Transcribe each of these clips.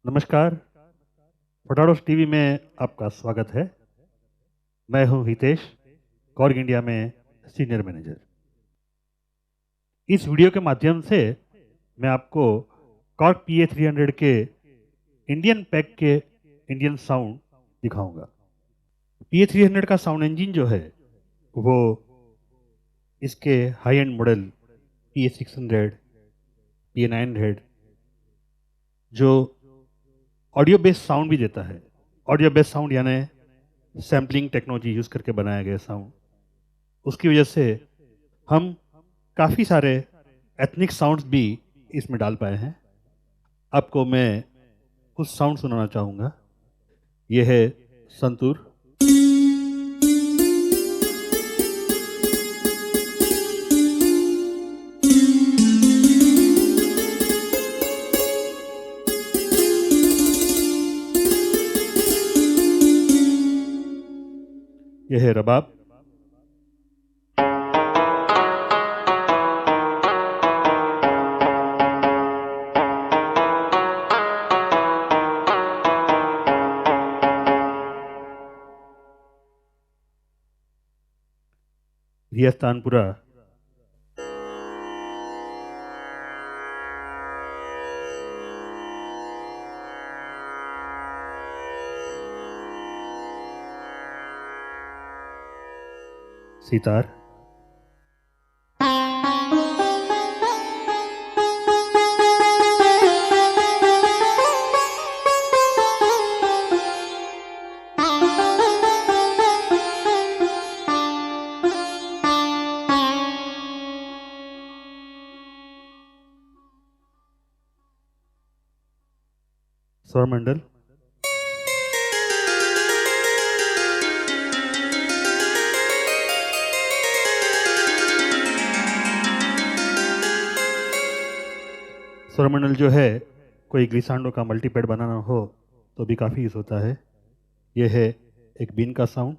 नमस्कार, फटाडोस टीवी में आपका स्वागत है। मैं हूं हितेश, कॉर्ग इंडिया में सीनियर मैनेजर। इस वीडियो के माध्यम से मैं आपको कॉर्ग PA300 के इंडियन पैक के इंडियन साउंड दिखाऊंगा। PA300 का साउंड इंजन जो है वो इसके high and model PA600, PA900 जो ऑडियो बेस्ड साउंड भी देता है। ऑडियो बेस्ड साउंड यानी सैम्पलिंग टेक्नोलॉजी यूज़ करके बनाया गया साउंड। उसकी वजह से हम काफ़ी सारे एथनिक साउंड्स भी इसमें डाल पाए हैं। आपको मैं कुछ साउंड सुनाना चाहूँगा। ये है संतूर, ये है रबाब, रियाज तानपुरा, सितार, स्वरमंडल, स्वरमंडल जो है कोई ग्लिसांडो का मल्टीपैड बनाना हो तो भी काफ़ी यूज़ होता है। ये है एक बीन का साउंड,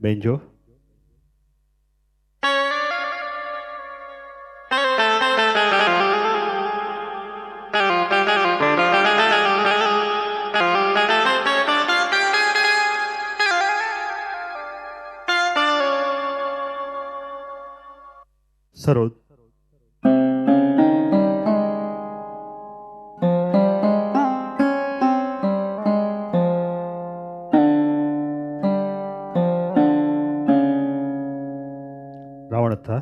बेंजो, सरोद, रावणत्था,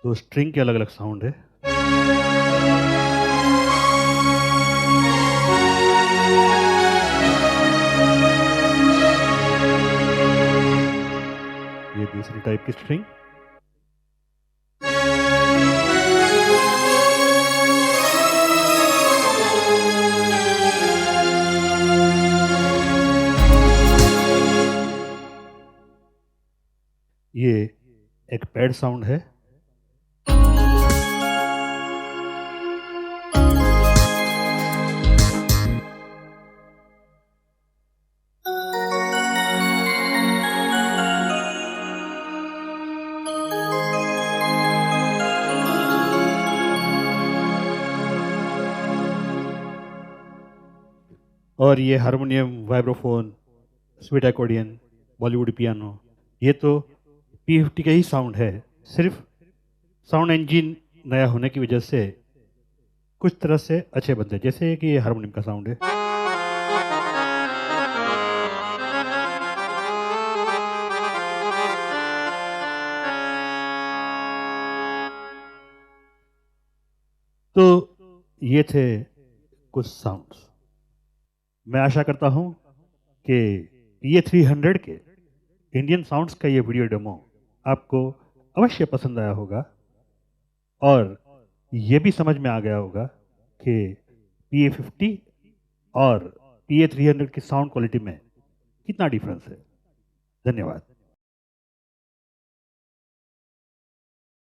तो स्ट्रिंग के अलग अलग साउंड है। ये दूसरी टाइप की स्ट्रिंग, ये एक पैड साउंड है। और ये harmonium, vibraphone, sweet accordion, Bollywood piano, ये तो P50 का ही साउंड है। सिर्फ साउंड इंजन नया होने की वजह से कुछ तरह से अच्छे बनते हैं, जैसे कि ये हारमोनियम का साउंड है। तो ये थे कुछ साउंड्स। मैं आशा करता हूं कि PA300 के इंडियन साउंड्स का ये वीडियो डेमो आपको अवश्य पसंद आया होगा और ये भी समझ में आ गया होगा कि PA50 और PA300 की साउंड क्वालिटी में कितना डिफरेंस है। धन्यवाद।